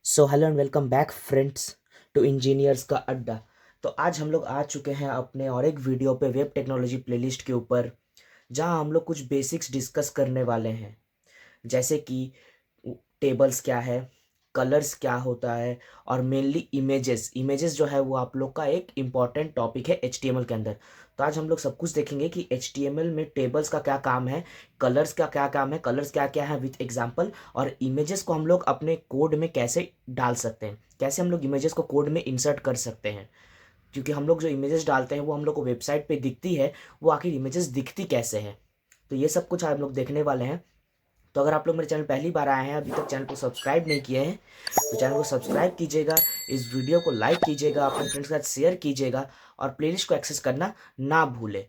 So hello and welcome back friends to engineers का अड्डा। तो आज हम लोग आ चुके हैं अपने और एक वीडियो पे वेब टेक्नोलॉजी प्लेलिस्ट के ऊपर, जहां हम लोग कुछ बेसिक्स डिस्कस करने वाले हैं, जैसे कि टेबल्स क्या है, कलर्स क्या होता है, और मेनली इमेजेस। इमेजेस जो है वो आप लोग का एक इम्पॉर्टेंट टॉपिक है एचटीएमएल के अंदर। तो आज हम लोग सब कुछ देखेंगे कि एचटीएमएल में टेबल्स का क्या काम है, कलर्स का क्या काम है, कलर्स क्या क्या है विथ एग्जांपल, और इमेजेस को हम लोग अपने कोड में कैसे डाल सकते हैं, कैसे हम लोग इमेजेस को कोड में इंसर्ट कर सकते हैं। क्योंकि हम लोग जो इमेजेस डालते हैं वो हम लोग को वेबसाइट पे दिखती है, वो आखिर इमेजेस दिखती कैसे है। तो ये सब कुछ हम लोग देखने वाले हैं। तो अगर आप लोग मेरे चैनल पहली बार आए हैं, अभी तक चैनल को सब्सक्राइब नहीं किए हैं, तो चैनल को सब्सक्राइब कीजिएगा, इस वीडियो को लाइक कीजिएगा, अपने फ्रेंड्स के साथ शेयर कीजिएगा, और प्लेलिस्ट को एक्सेस करना ना भूलें।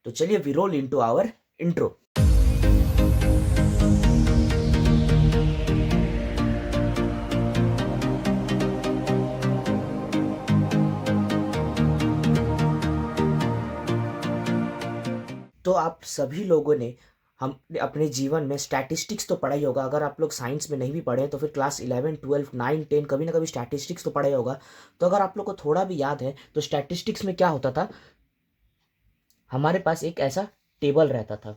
तो चलिए we roll into our intro. तो आप सभी लोगों ने हम अपने जीवन में स्टैटिस्टिक्स तो पढ़ा ही होगा। अगर आप लोग साइंस में नहीं भी पढ़े तो फिर क्लास 11 12 9 10 कभी ना कभी स्टैटिस्टिक्स तो पढ़ा ही होगा। तो अगर आप लोग को थोड़ा भी याद है तो स्टैटिस्टिक्स में क्या होता था, हमारे पास एक ऐसा टेबल रहता था,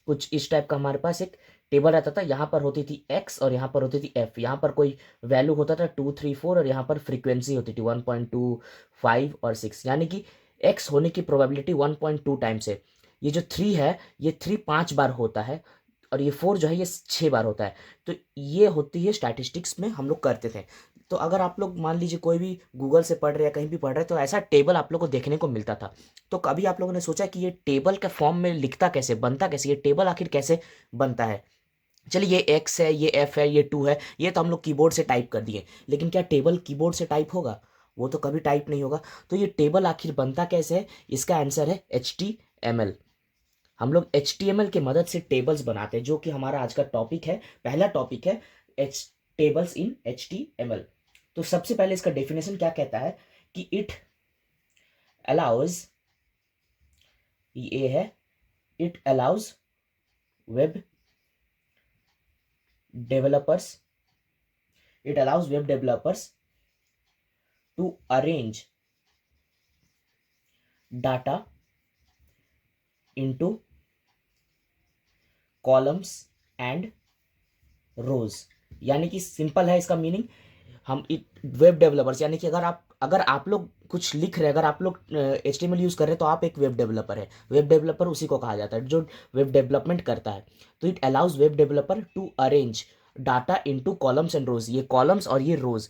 कुछ इस टाइप का हमारे पास एक टेबल रहता था। यहाँ पर होती थी एक्स और यहाँ पर होती थी एफ। यहाँ पर कोई वैल्यू होता था 2 3 4, और यहाँ पर फ्रीक्वेंसी होती थी 1.2 5 और 6, यानी कि एक्स होने की प्रोबेबिलिटी 1.2 टाइम्स है। ये जो 3 है, ये 3 5 बार होता है, और ये 4 जो है ये 6 बार होता है। तो ये होती है स्टैटिस्टिक्स में हम लोग करते थे। तो अगर आप लोग मान लीजिए कोई भी गूगल से पढ़ रहे हैं, कहीं भी पढ़ रहे हैं, तो ऐसा टेबल आप लोग को देखने को मिलता था। तो कभी आप लोगों ने सोचा कि ये टेबल के फॉर्म में लिखता कैसे, बनता कैसे, ये टेबल आखिर कैसे बनता है। चलिए, ये एक्स है, ये एफ है, ये 2 है, ये तो हम लोग कीबोर्ड से टाइप कर दिए, लेकिन क्या टेबल कीबोर्ड से टाइप होगा? वो तो कभी टाइप नहीं होगा। तो ये टेबल आखिर बनता कैसे है? इसका आंसर है HTML। हम लोग HTML की मदद से टेबल्स बनाते हैं, जो कि हमारा आज का टॉपिक है, पहला टॉपिक है, एच टेबल्स इन HTML। तो सबसे पहले इसका डेफिनेशन क्या कहता है कि इट अलाउज, ये है, it allows web developers, it allows web developers to arrange data into columns and rows। यानी कि सिंपल है इसका मीनिंग। हम वेब डेवलपर्स, यानी कि अगर आप लोग कुछ लिख रहे हैं, अगर आप लोग HTML यूज कर रहे हैं, तो आप एक वेब डेवलपर है। वेब डेवलपर उसी को कहा जाता है जो वेब डेवलपमेंट करता है। तो it allows web developer to arrange data into columns and rows, ये कॉलम्स और ये रोज।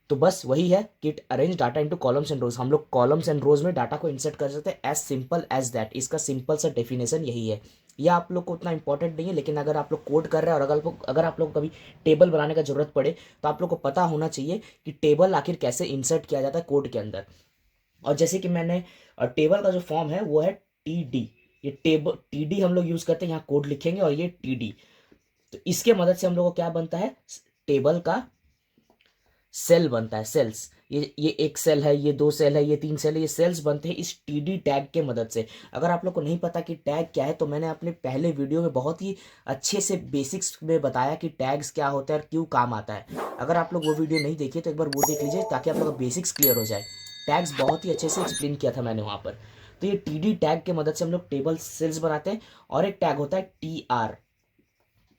तो बस वही है कि it arrange data into columns and rows. हम लोग कॉलम्स एंड रोज में डाटा को इंसर्ट कर सकते हैं, एज सिंपल एज दैट। इसका सिंपल सा डेफिनेशन यही है। यह आप लोग को उतना इंपॉर्टेंट नहीं है, लेकिन अगर आप लोग कोड कर रहे हैं और अगर आप लोग कभी टेबल बनाने का जरूरत पड़े, तो आप लोग को पता होना चाहिए कि टेबल आखिर कैसे इंसर्ट किया जाता है कोड के अंदर। और जैसे कि मैंने टेबल का जो फॉर्म है वो है TD। ये टेबल TD हम लोग यूज करते हैं, यहाँ कोड लिखेंगे और ये TD। तो इसके मदद से हम लोग को क्या बनता है, टेबल का सेल बनता है, सेल्स। ये एक सेल है, ये 2 सेल है, ये 3 सेल है, ये सेल्स बनते हैं इस TD टैग के मदद से। अगर आप लोग को नहीं पता कि टैग क्या है, तो मैंने अपने पहले वीडियो में बहुत ही अच्छे से बेसिक्स में बताया कि टैग्स क्या होता है और क्यों काम आता है। अगर आप लोग वो वीडियो नहीं देखिए तो एक बार वो देख लीजिए, ताकि आप लोग का बेसिक्स क्लियर हो जाए। टैग्स बहुत ही अच्छे से एक्सप्लेन किया था मैंने वहाँ पर। तो ये TD टैग के मदद से हम लोग टेबल सेल्स बनाते हैं। और एक टैग होता है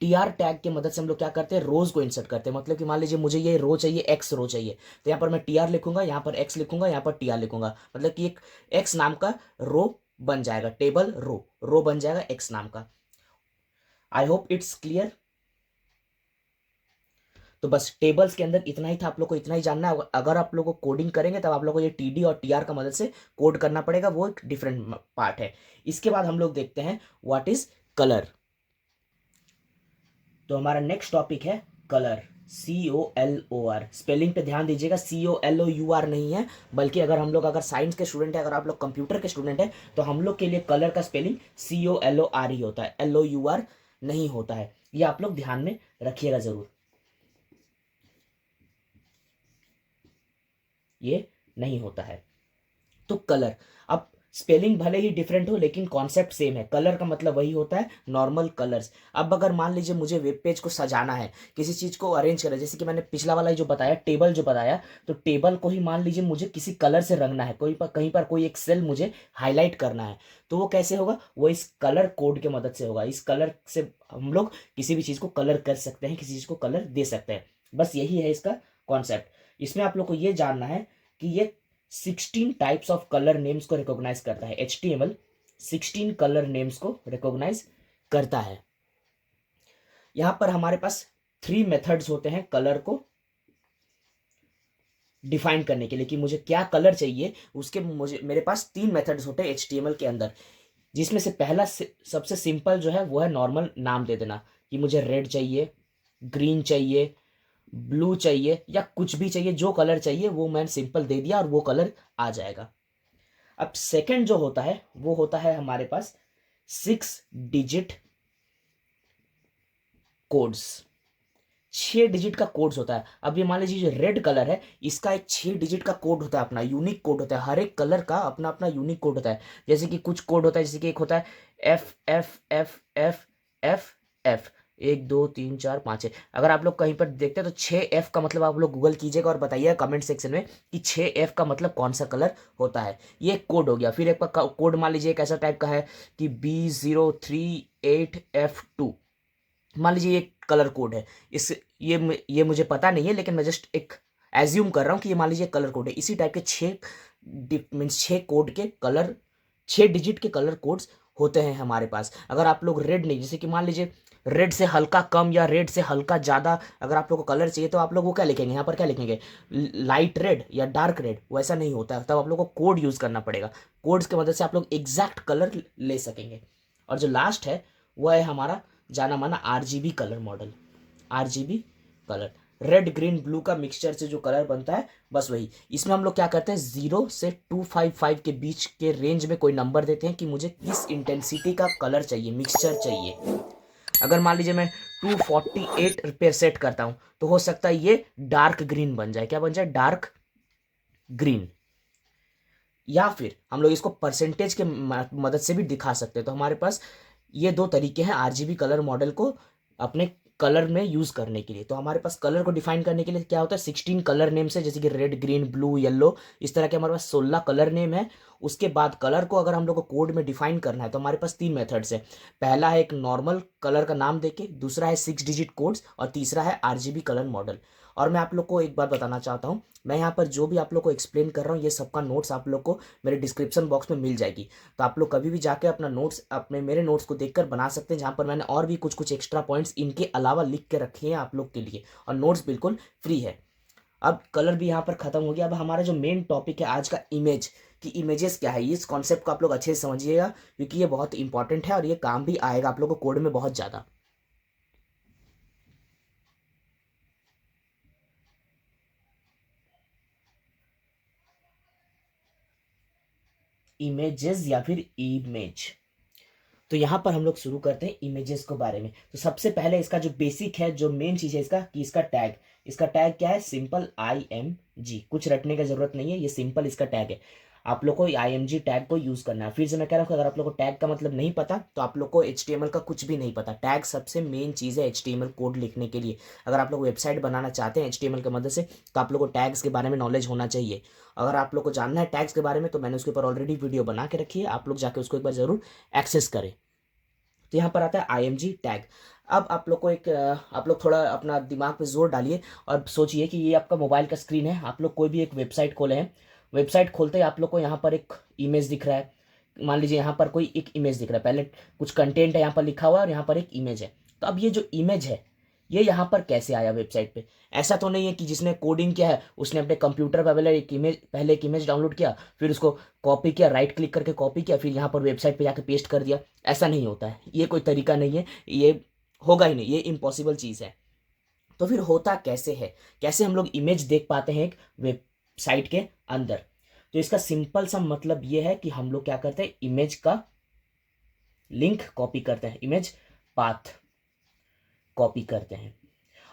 TR टैग की मदद से हम लोग क्या करते हैं, रोज को इंसर्ट करते हैं। मतलब कि मान लीजिए मुझे ये रो चाहिए, एक्स रो चाहिए, तो यहाँ पर मैं TR लिखूंगा, यहाँ पर एक्स लिखूंगा, यहाँ पर TR लिखूंगा, मतलब कि एक एक्स नाम का रो बन जाएगा, टेबल रो बन जाएगा एक्स नाम का। I hope it's clear. तो बस टेबल्स के अंदर इतना ही था, आप लोग को इतना ही जानना है। अगर आप लोग को कोडिंग करेंगे तब आप लोग को ये TD और TR का मदद से कोड करना पड़ेगा, वो एक डिफरेंट पार्ट है। इसके बाद हम लोग देखते हैं व्हाट इज कलर। तो हमारा नेक्स्ट टॉपिक है कलर, COLOR। स्पेलिंग पे ध्यान दीजिएगा, COLOUR नहीं है, बल्कि अगर साइंस के स्टूडेंट है, अगर आप लोग कंप्यूटर के स्टूडेंट है, तो हम लोग के लिए कलर का स्पेलिंग COLOR ही होता है, LOUR नहीं होता है। ये आप लोग ध्यान में रखिएगा जरूर, ये नहीं होता है। तो कलर, अब स्पेलिंग भले ही डिफरेंट हो लेकिन कॉन्सेप्ट सेम है। कलर का मतलब वही होता है, नॉर्मल कलर्स। अब अगर मान लीजिए मुझे वेब पेज को सजाना है, किसी चीज़ को अरेंज करना है, जैसे कि मैंने पिछला वाला जो बताया, टेबल जो बताया, तो टेबल को ही मान लीजिए मुझे किसी कलर से रंगना है, कोई पर कहीं पर कोई एक सेल मुझे हाईलाइट करना है, तो वो कैसे होगा? वो इस कलर कोड के मदद से होगा। इस कलर से हम लोग किसी भी चीज़ को कलर कर सकते हैं, किसी चीज़ को कलर दे सकते हैं। बस यही है इसका कॉन्सेप्ट। इसमें आप लोग को ये जानना है कि ये 16 टाइप्स ऑफ कलर नेम्स को रिकॉग्नाइज करता है। HTML 16 कलर नेम्स को रिकॉग्नाइज करता है। यहां पर हमारे पास 3 मेथड्स होते हैं कलर को डिफाइन करने के लिए, कि मुझे क्या कलर चाहिए उसके मुझे मेरे पास 3 मेथड्स होते हैं HTML के अंदर। जिसमें से पहला सबसे सिंपल जो है वो है नॉर्मल नाम दे देना, कि मुझे रेड चाहिए, ग्रीन चाहिए, ब्लू चाहिए, या कुछ भी चाहिए, जो कलर चाहिए वो मैंने सिंपल दे दिया और वो कलर आ जाएगा। अब सेकंड जो होता है वो होता है हमारे पास 6 डिजिट कोड्स। 6 डिजिट का कोड्स होता है। अब ये मान लीजिए जो रेड कलर है, इसका एक 6 डिजिट का कोड होता है, अपना यूनिक कोड होता है। हर एक कलर का अपना अपना यूनिक कोड होता है। जैसे कि कुछ कोड होता है, जैसे कि एक होता है FFFFFF 1 2 3 4 5 6। अगर आप लोग कहीं पर देखते हैं तो 6F का मतलब आप लोग गूगल कीजिएगा और बताइएगा कमेंट सेक्शन में कि 6F का मतलब कौन सा कलर होता है। ये एक कोड हो गया। फिर एक कोड मान लीजिए एक ऐसा टाइप का है कि B038F2, मान लीजिए ये कलर कोड है। इस ये मुझे पता नहीं है, लेकिन मैं जस्ट एक एज्यूम कर रहा हूँ कि ये मान लीजिए कलर कोड है। इसी टाइप के 6 कोड के कलर, 6 डिजिट के कलर कोड्स होते हैं हमारे पास। अगर आप लोग रेड नहीं, जैसे कि मान लीजिए रेड से हल्का कम या रेड से हल्का ज़्यादा अगर आप लोग को कलर चाहिए, तो आप लोग वो क्या लिखेंगे? यहाँ पर क्या लिखेंगे? लाइट रेड या डार्क रेड। वैसा नहीं होता है, तब आप लोग को कोड यूज़ करना पड़ेगा। कोड्स की मदद से आप लोग एग्जैक्ट कलर ले सकेंगे। और जो लास्ट है वह है हमारा जाना माना RGB colour model. RGB colour, red green blue का मिक्सचर से जो कलर बनता है, बस वही। इसमें हम लोग क्या करते हैं, 0 से 255 के बीच के रेंज में कोई नंबर देते हैं कि मुझे किस इंटेंसिटी का कलर चाहिए, मिक्सचर चाहिए। अगर मान लीजिए मैं 248 पे सेट करता हूं, तो हो सकता है ये डार्क ग्रीन बन जाए। क्या बन जाए? Dark green. या फिर हम लोग इसको परसेंटेज के मदद से भी दिखा सकते हैं। तो हमारे पास ये 2 तरीके हैं RGB कलर मॉडल को अपने कलर में यूज करने के लिए। तो हमारे पास कलर को डिफाइन करने के लिए क्या होता है, 16 कलर नेम से, जैसे कि रेड ग्रीन ब्लू येलो, इस तरह के हमारे पास 16 कलर नेम है। उसके बाद कलर को अगर हम लोग को कोड में डिफाइन करना है, तो हमारे पास 3 मेथड्स है। पहला है एक नॉर्मल कलर का नाम देके, दूसरा है 6 डिजिट कोड्स, और तीसरा है RGB कलर मॉडल। और मैं आप लोग को एक बात बताना चाहता हूँ, मैं यहाँ पर जो भी आप लोग को एक्सप्लेन कर रहा हूँ, ये सबका नोट्स आप लोग को मेरे डिस्क्रिप्शन बॉक्स में मिल जाएगी। तो आप लोग कभी भी जाके अपना नोट्स अपने मेरे नोट्स को देखकर बना सकते हैं, जहाँ पर मैंने और भी कुछ कुछ एक्स्ट्रा पॉइंट्स इनके अलावा लिख के रखे हैं आप लोग के लिए। और नोट्स बिल्कुल फ्री है। अब कलर भी यहाँ पर खत्म हो गया। अब हमारा जो मेन टॉपिक है आज का, इमेज, कि इमेजेस क्या है, इस कॉन्सेप्ट को आप लोग अच्छे से समझिएगा, क्योंकि ये बहुत इंपॉर्टेंट है और ये काम भी आएगा आप लोग को कोड में बहुत ज़्यादा। इमेजेस या फिर इमेज, तो यहाँ पर हम लोग शुरू करते हैं इमेजेस के बारे में। तो सबसे पहले इसका जो बेसिक है, जो मेन चीज़ है इसका, कि इसका टैग। इसका टैग क्या है? Simple IMG। कुछ रटने का जरूरत नहीं है, ये सिंपल इसका टैग है। आप लोग को IMG टैग को यूज करना है। फिर से मैं कह रहा हूँ कि अगर आप लोग को टैग का मतलब नहीं पता, तो आप लोग को HTML का कुछ भी नहीं पता। टैग सबसे मेन चीज़ है HTML कोड लिखने के लिए। अगर आप लोग वेबसाइट बनाना चाहते हैं HTML की मदद से, तो आप लोग को टैग्स के बारे में नॉलेज होना चाहिए। अगर आप लोग को जानना है टैग्स के बारे में, तो मैंने उसके ऊपर ऑलरेडी वीडियो बना के रखी है, आप लोग जाके उसको एक बार जरूर एक्सेस करें। तो यहाँ पर आता है IMG टैग। अब आप लोग को आप लोग थोड़ा अपना दिमाग पे जोर डालिए और सोचिए कि ये आपका मोबाइल का स्क्रीन है। आप लोग कोई भी एक वेबसाइट खोले हैं, वेबसाइट खोलते ही आप लोग को यहाँ पर एक इमेज दिख रहा है। मान लीजिए यहाँ पर कोई एक इमेज दिख रहा है, पहले कुछ कंटेंट है यहाँ पर लिखा हुआ है और यहाँ पर एक इमेज है। तो अब ये जो इमेज है, ये यहाँ पर कैसे आया वेबसाइट पे? ऐसा तो नहीं है कि जिसने कोडिंग किया है उसने अपने कंप्यूटर पर पहले एक इमेज डाउनलोड किया, फिर उसको कॉपी किया, राइट क्लिक करके कॉपी किया, फिर यहाँ पर वेबसाइट पे जाके पेस्ट कर दिया। ऐसा नहीं होता है, ये कोई तरीका नहीं है, ये होगा ही नहीं, ये इम्पॉसिबल चीज़ है। तो फिर होता कैसे है, कैसे हम लोग इमेज देख पाते हैं एक वेबसाइट के अंदर? तो इसका सिंपल सा मतलब ये है कि हम लोग क्या करते हैं, इमेज का लिंक कॉपी करते हैं, इमेज पाथ कॉपी करते हैं।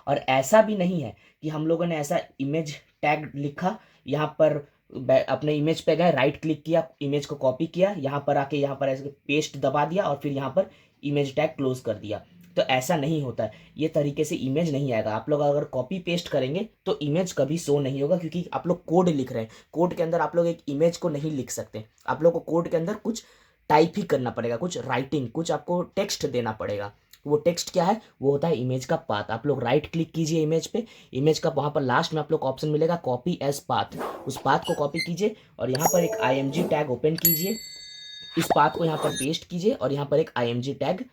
और ऐसा भी नहीं है कि हम लोगों ने ऐसा इमेज टैग लिखा, यहाँ पर अपने इमेज पे गए, राइट क्लिक किया, इमेज को कॉपी किया, यहाँ पर आके यहाँ पर ऐसे पेस्ट दबा दिया और फिर यहाँ पर इमेज टैग क्लोज कर दिया। तो ऐसा नहीं होता है, ये तरीके से इमेज नहीं आएगा। आप लोग अगर कॉपी पेस्ट करेंगे तो इमेज कभी शो नहीं होगा, क्योंकि आप लोग कोड लिख रहे हैं। कोड के अंदर आप लोग एक इमेज को नहीं लिख सकते, आप लोग को कोड के अंदर कुछ टाइप ही करना पड़ेगा, कुछ राइटिंग, कुछ आपको टेक्स्ट देना पड़ेगा। वो टेक्स्ट क्या है? वो होता है इमेज का पाथ। आप लोग राइट क्लिक कीजिए इमेज पे, इमेज का वहाँ पर लास्ट में आप लोग को ऑप्शन मिलेगा कॉपी एज पाथ, उस पाथ को कॉपी कीजिए और यहाँ पर एक IMG टैग ओपन कीजिए, इस पाथ को यहाँ पर पेस्ट कीजिए और यहाँ पर एक IMG टैग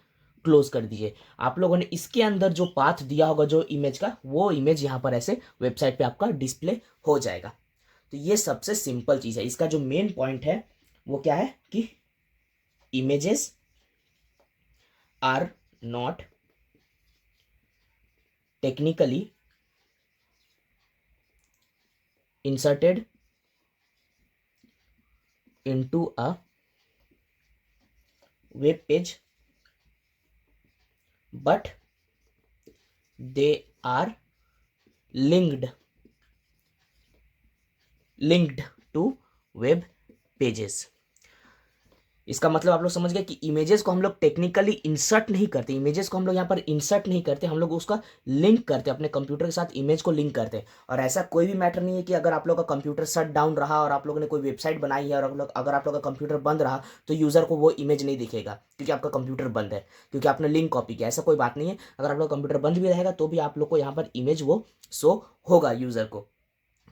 क्लोज कर दीजिए। आप लोगों ने इसके अंदर जो पाथ दिया होगा जो इमेज का, वो इमेज यहाँ पर ऐसे वेबसाइट पे आपका डिस्प्ले हो जाएगा। तो ये सबसे सिंपल चीज़ है। इसका जो मेन पॉइंट है वो क्या है कि images are not technically inserted into a web page, but they are linked to web pages। इसका मतलब आप लोग समझ गए कि इमेजेस को हम लोग टेक्निकली इंसर्ट नहीं करते, इमेजेस को हम लोग यहाँ पर इंसर्ट नहीं करते, हम लोग उसका लिंक करते हैं, अपने कंप्यूटर के साथ इमेज को लिंक करते हैं। और ऐसा कोई भी मैटर नहीं है कि अगर आप लोग का कंप्यूटर शट डाउन रहा और आप लोगों ने कोई वेबसाइट बनाई है और अगर आप लोग का कंप्यूटर बंद रहा तो यूज़र को वो इमेज नहीं दिखेगा, क्योंकि आपका कंप्यूटर बंद है, क्योंकि आपने लिंक कॉपी किया। ऐसा कोई बात नहीं है, अगर आप लोग कंप्यूटर बंद भी रहेगा तो भी आप लोग को यहाँ पर इमेज वो शो होगा यूज़र को,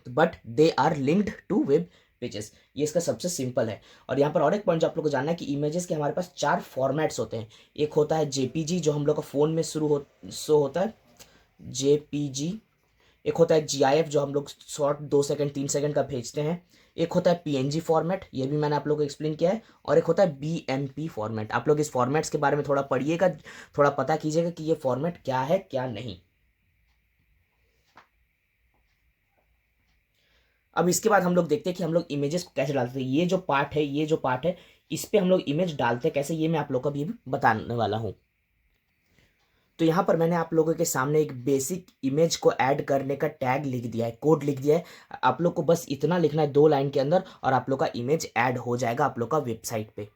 but they are linked to web pages. ये इसका सबसे सिंपल है। और यहाँ पर और एक पॉइंट जो आप लोग को जानना है कि इमेजेस के हमारे पास 4 फॉर्मेट्स होते हैं। एक होता है JPG जो हम लोग का फ़ोन में शो होता है, JPG। एक होता है GIF जो हम लोग शॉर्ट 2 सेकंड 3 सेकंड का भेजते हैं। एक होता है PNG फॉर्मेट, ये भी मैंने आप लोग को एक्सप्लेन किया है। और एक होता है BMP फॉर्मेट। आप लोग इस फॉर्मेट्स के बारे में थोड़ा पढ़िएगा, थोड़ा पता कीजिएगा कि ये फॉर्मेट क्या है क्या नहीं। अब इसके बाद हम लोग देखते हैं कि हम लोग इमेजेस को कैसे डालते हैं। ये जो पार्ट है इस पे हम लोग इमेज डालते हैं कैसे, ये मैं आप लोग को अभी बताने वाला हूँ। तो यहाँ पर मैंने आप लोगों के सामने एक बेसिक इमेज को ऐड करने का टैग लिख दिया है, कोड लिख दिया है। आप लोग को बस इतना लिखना है 2 लाइन के अंदर और आप लोग का इमेज ऐड हो जाएगा आप लोग का वेबसाइट पे।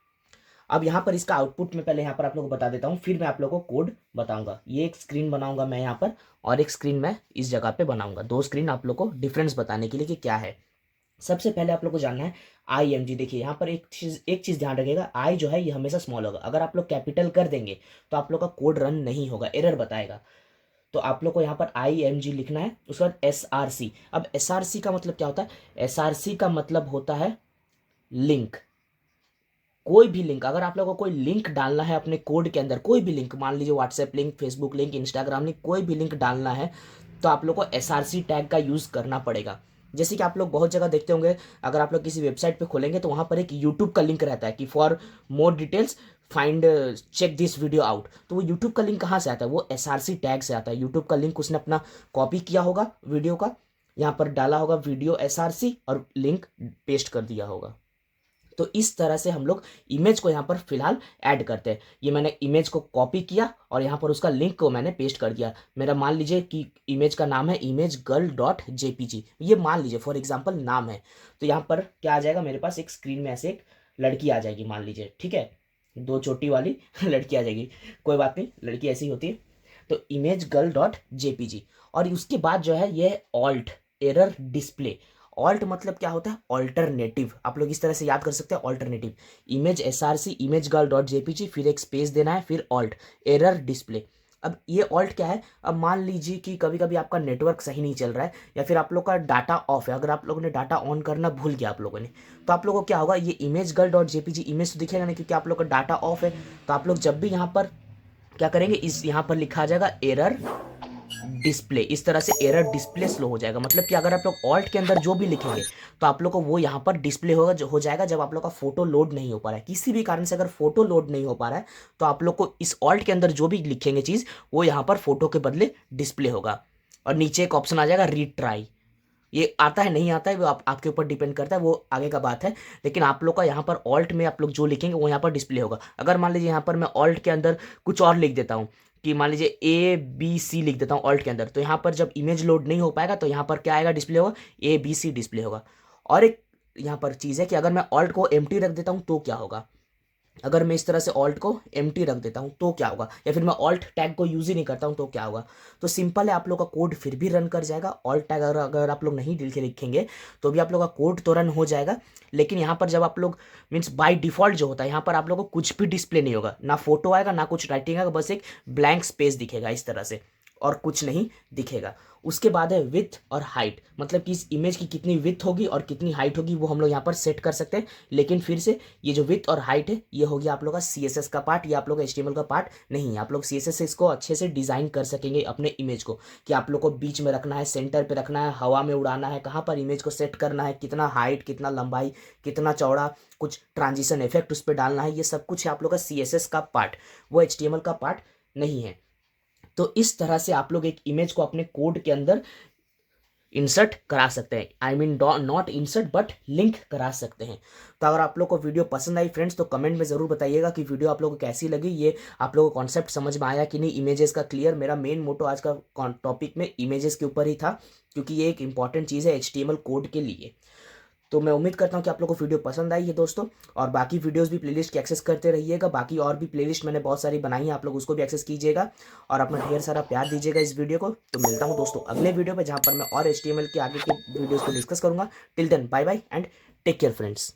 अब यहाँ पर इसका आउटपुट में पहले यहाँ पर आप लोग को बता देता हूँ, फिर मैं आप लोग को कोड बताऊंगा। ये एक स्क्रीन बनाऊंगा मैं यहाँ पर और एक स्क्रीन मैं इस जगह पे बनाऊंगा, 2 स्क्रीन आप लोग को डिफरेंस बताने के लिए कि क्या है। सबसे पहले आप लोग को जानना है IMG। देखिए यहाँ पर एक चीज़ ध्यान रखिएगा, आई जो है ये हमेशा स्मॉल होगा। अगर आप लोग कैपिटल कर देंगे तो आप लोग का कोड रन नहीं होगा, एरर बताएगा। तो आप लोग को यहाँ पर IMG लिखना है, उसके बाद SRC। अब SRC का मतलब क्या होता है? SRC का मतलब होता है लिंक। कोई भी लिंक, अगर आप लोगों को कोई लिंक डालना है अपने कोड के अंदर, कोई भी लिंक, मान लीजिए WhatsApp link, Facebook link, Instagram link, कोई भी लिंक डालना है तो आप लोग को SRC टैग का यूज़ करना पड़ेगा। जैसे कि आप लोग बहुत जगह देखते होंगे, अगर आप लोग किसी वेबसाइट पे खोलेंगे तो वहाँ पर एक यूट्यूब का लिंक रहता है कि for more details find check this video out. तो वो यूट्यूब का लिंक कहाँ से आता है? वो SRC टैग से आता है। यूट्यूब का लिंक उसने अपना कॉपी किया होगा वीडियो का, यहाँ पर डाला होगा वीडियो SRC और लिंक पेस्ट कर दिया होगा। तो इस तरह से हम लोग इमेज को यहाँ पर फिलहाल ऐड करते हैं। ये मैंने इमेज को कॉपी किया और यहाँ पर उसका लिंक को मैंने पेस्ट कर दिया। मेरा मान लीजिए कि इमेज का नाम है imagegirl.jpg, ये मान लीजिए फॉर एग्जांपल नाम है। तो यहाँ पर क्या आ जाएगा, मेरे पास एक स्क्रीन में ऐसे एक लड़की आ जाएगी मान लीजिए, ठीक है, 2 चोटी वाली लड़की आ जाएगी, कोई बात नहीं, लड़की ऐसी होती है। तो imagegirl.jpg और उसके बाद जो है ये ऑल्ट एरर डिस्प्ले। ऑल्ट मतलब क्या होता है? ऑल्टरनेटिव। आप लोग इस तरह से याद कर सकते हैं, ऑल्टरनेटिव। इमेज SRC imagegirl.jpg, फिर एक स्पेस देना है, फिर ऑल्ट एरर डिस्प्ले। अब ये ऑल्ट क्या है? अब मान लीजिए कि कभी कभी आपका नेटवर्क सही नहीं चल रहा है या फिर आप लोग का डाटा ऑफ है, अगर आप लोगों ने डाटा ऑन करना भूल गया आप लोगों ने, तो आप लोगों को क्या होगा, ये imagegirl.jpg इमेज तो दिखेगा नहीं क्योंकि आप लोग का डाटा ऑफ है। तो आप लोग जब भी यहाँ पर क्या करेंगे, इस यहाँ पर लिखा आ जाएगा एरर डिस्प्ले। इस तरह से एरर डिस्प्ले स्लो हो जाएगा। मतलब कि अगर आप लोग ऑल्ट के अंदर जो भी लिखेंगे तो आप लोग को वो यहाँ पर डिस्प्ले होगा, जो हो जाएगा जब आप लोग का फोटो लोड नहीं हो पा रहा है। किसी भी कारण से अगर फोटो लोड नहीं हो पा रहा है तो आप लोग को इस ऑल्ट के अंदर जो भी लिखेंगे चीज़ वो यहाँ पर फोटो के बदले डिस्प्ले होगा। और नीचे एक ऑप्शन आ जाएगा रीट्राई। ये आता है नहीं आता है वो आपके ऊपर डिपेंड करता है, वो आगे का बात है। लेकिन आप लोग का यहाँ पर ऑल्ट में आप लोग जो लिखेंगे वो यहाँ पर डिस्प्ले होगा। अगर मान लीजिए यहाँ पर मैं ऑल्ट के अंदर कुछ और लिख देता हूँ कि मान लीजिए ABC लिख देता हूँ ऑल्ट के अंदर, तो यहाँ पर जब इमेज लोड नहीं हो पाएगा तो यहाँ पर क्या आएगा, डिस्प्ले होगा ABC डिस्प्ले होगा। और एक यहाँ पर चीज़ है कि अगर मैं ऑल्ट को एम्प्टी रख देता हूँ तो क्या होगा, अगर मैं इस तरह से ऑल्ट को एम्प्टी रख देता हूँ तो क्या होगा, या फिर मैं ऑल्ट टैग को यूज ही नहीं करता हूँ तो क्या होगा। तो सिंपल है, आप लोग का कोड फिर भी रन कर जाएगा। ऑल्ट टैग अगर आप लोग नहीं लिखेंगे तो भी आप लोग का कोड तो रन हो जाएगा, लेकिन यहाँ पर जब आप लोग मीन्स बाय डिफॉल्ट जो होता है यहाँ पर आप लोग को कुछ भी डिस्प्ले नहीं होगा, ना फोटो आएगा ना कुछ राइटिंग आएगा, बस एक ब्लैंक स्पेस दिखेगा इस तरह से और कुछ नहीं दिखेगा। उसके बाद है विथ और हाइट, मतलब कि इस इमेज की कितनी विथ होगी और कितनी हाइट होगी वो हम लोग यहाँ पर सेट कर सकते हैं। लेकिन फिर से ये जो विथ और हाइट है ये हो गया आप लोग का CSS का पार्ट, ये आप लोग का HTML का पार्ट नहीं है। आप लोग CSS से इसको अच्छे से डिजाइन कर सकेंगे अपने इमेज को, कि आप लोग को बीच में रखना है, सेंटर पे रखना है, हवा में उड़ाना है, कहाँ पर इमेज को सेट करना है, कितना हाइट, कितना लंबाई, कितना चौड़ा, कुछ ट्रांजिशन इफेक्ट उस पर डालना है, ये सब कुछ है आप लोग का CSS का पार्ट, वो HTML का पार्ट नहीं है। तो इस तरह से आप लोग एक इमेज को अपने कोड के अंदर इंसर्ट करा सकते हैं, I mean not insert but link करा सकते हैं। तो अगर आप लोग को वीडियो पसंद आई फ्रेंड्स तो कमेंट में ज़रूर बताइएगा कि वीडियो आप लोगों को कैसी लगी, ये आप लोगों को कॉन्सेप्ट समझ में आया कि नहीं इमेजेस का क्लियर। मेरा मेन मोटो आज का टॉपिक में इमेजेस के ऊपर ही था, क्योंकि ये एक इंपॉर्टेंट चीज़ है HTML कोड के लिए। तो मैं उम्मीद करता हूँ कि आप लोगों को वीडियो पसंद आई है दोस्तों, और बाकी वीडियोस भी प्लेलिस्ट की एक्सेस करते रहिएगा। बाकी और भी प्लेलिस्ट मैंने बहुत सारी बनाई है, आप लोग उसको भी एक्सेस कीजिएगा और अपना ढेर सारा प्यार दीजिएगा इस वीडियो को। तो मिलता हूँ दोस्तों अगले वीडियो पे, जहाँ पर मैं और HTML के आगे के वीडियोज़ को डिस्कस करूँगा। Till then bye bye and take care friends.